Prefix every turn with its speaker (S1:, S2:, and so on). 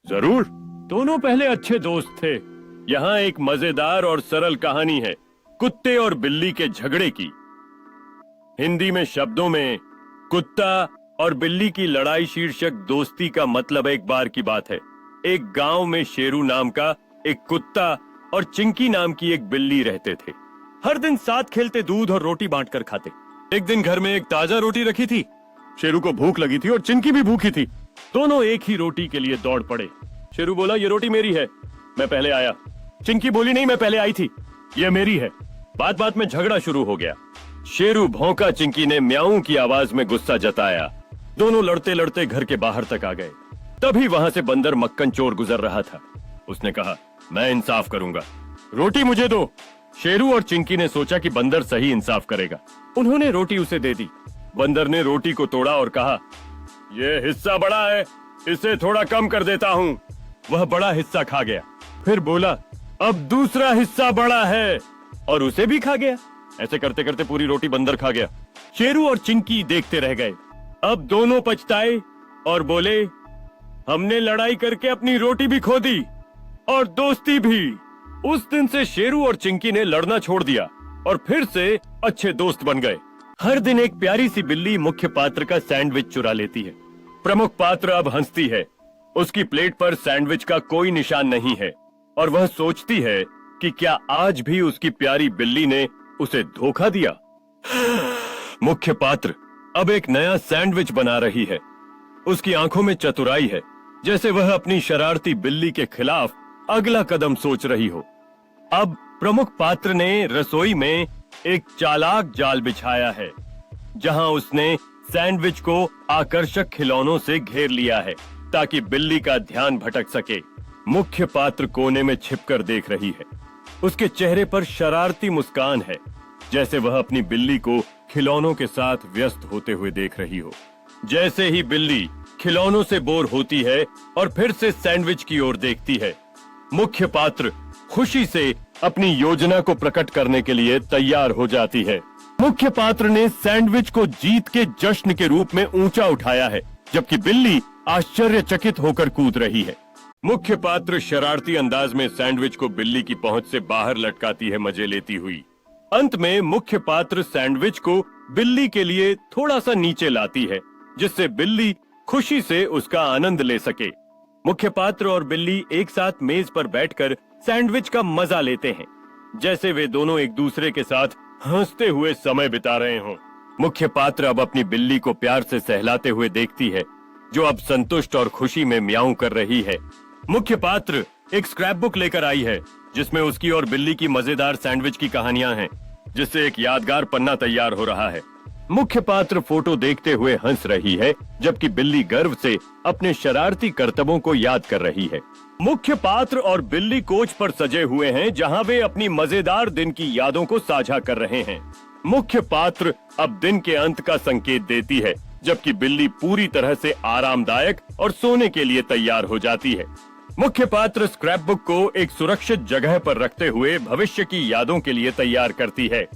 S1: जरूर। दोनों पहले अच्छे दोस्त थे। यहाँ एक मजेदार और सरल कहानी है, कुत्ते और बिल्ली के झगड़े की। हिंदी में शब्दों में कुत्ता और बिल्ली की लड़ाई शीर्षक दोस्ती का मतलब एक बार की बात है। एक गांव में शेरू नाम का एक कुत्ता और चिंकी नाम की एक बिल्ली रहते थे। हर दिन साथ खेलते, दूध और रोटी बांटकर खाते। एक दिन घर में एक ताजा रोटी रखी थी। शेरू को भूख लगी थी और चिंकी भी भूखी थी। दोनों एक ही रोटी के लिए दौड़ पड़े। शेरू बोला, ये रोटी मेरी है, मैं पहले आया। चिंकी बोली, नहीं, मैं पहले आई थी, ये मेरी है। बात बात में झगड़ा शुरू हो गया। शेरू भौंका, चिंकी ने म्याऊं की आवाज में गुस्सा जताया। दोनों लड़ते लड़ते घर के बाहर तक आ गए। तभी वहां से बंदर मक्खन चोर गुजर रहा था। उसने कहा, मैं इंसाफ करूंगा, रोटी मुझे दो। शेरू और चिंकी ने सोचा कि बंदर सही इंसाफ करेगा। उन्होंने रोटी उसे दे दी। बंदर ने रोटी को तोड़ा और कहा, यह हिस्सा बड़ा है, इसे थोड़ा कम कर देता हूँ। वह बड़ा हिस्सा खा गया। फिर बोला, अब दूसरा हिस्सा बड़ा है, और उसे भी खा गया। ऐसे करते करते पूरी रोटी बंदर खा गया। शेरू और चिंकी देखते रह गए। अब दोनों पछताए और बोले, हमने लड़ाई करके अपनी रोटी भी खो दी और दोस्ती भी। उस दिन से शेरू और चिंकी ने लड़ना छोड़ दिया और फिर से अच्छे दोस्त बन गए। हर दिन एक प्यारी सी बिल्ली मुख्य पात्र का सैंडविच चुरा लेती है। प्रमुख पात्र अब हंसती है। उसकी प्लेट पर सैंडविच का कोई निशान नहीं है और वह सोचती है कि क्या आज भी उसकी प्यारी बिल्ली ने उसे धोखा दिया। मुख्य पात्र अब एक नया सैंडविच बना रही है। उसकी आंखों में चतुराई है, जैसे वह अपनी शरारती बिल्ली के खिलाफ अगला कदम सोच रही हो। अब प्रमुख पात्र ने रसोई में एक चालाक जाल बिछाया है, जहां उसने सैंडविच को आकर्षक खिलौनों से घेर लिया है ताकि बिल्ली का ध्यान भटक सके। मुख्य पात्र कोने में छिपकर देख रही है। उसके चेहरे पर शरारती मुस्कान है, जैसे वह अपनी बिल्ली को खिलौनों के साथ व्यस्त होते हुए देख रही हो। जैसे ही बिल्ली खिलौनों से बोर होती है और फिर से सैंडविच की ओर देखती है, मुख्य पात्र खुशी से अपनी योजना को प्रकट करने के लिए तैयार हो जाती है। मुख्य पात्र ने सैंडविच को जीत के जश्न के रूप में ऊंचा उठाया है, जबकि बिल्ली आश्चर्यचकित होकर कूद रही है। मुख्य पात्र शरारती अंदाज में सैंडविच को बिल्ली की पहुंच से बाहर लटकाती है, मजे लेती हुई। अंत में मुख्य पात्र सैंडविच को बिल्ली के लिए थोड़ा सा नीचे लाती है, जिससे बिल्ली खुशी से उसका आनंद ले सके। मुख्य पात्र और बिल्ली एक साथ मेज पर बैठकर सैंडविच का मजा लेते हैं, जैसे वे दोनों एक दूसरे के साथ हंसते हुए समय बिता रहे हों। मुख्य पात्र अब अपनी बिल्ली को प्यार से सहलाते हुए देखती है, जो अब संतुष्ट और खुशी में म्याऊं कर रही है। मुख्य पात्र एक स्क्रैप बुक लेकर आई है, जिसमें उसकी और बिल्ली की मजेदार सैंडविच की कहानियां हैं, जिससे एक यादगार पन्ना तैयार हो रहा है। मुख्य पात्र फोटो देखते हुए हंस रही है, जबकि बिल्ली गर्व से अपने शरारती करतबों को याद कर रही है। मुख्य पात्र और बिल्ली कोच पर सजे हुए हैं, जहां वे अपनी मजेदार दिन की यादों को साझा कर रहे हैं। मुख्य पात्र अब दिन के अंत का संकेत देती है, जबकि बिल्ली पूरी तरह से आरामदायक और सोने के लिए तैयार हो जाती है। मुख्य पात्र स्क्रैप बुक को एक सुरक्षित जगह पर रखते हुए भविष्य की यादों के लिए तैयार करती है।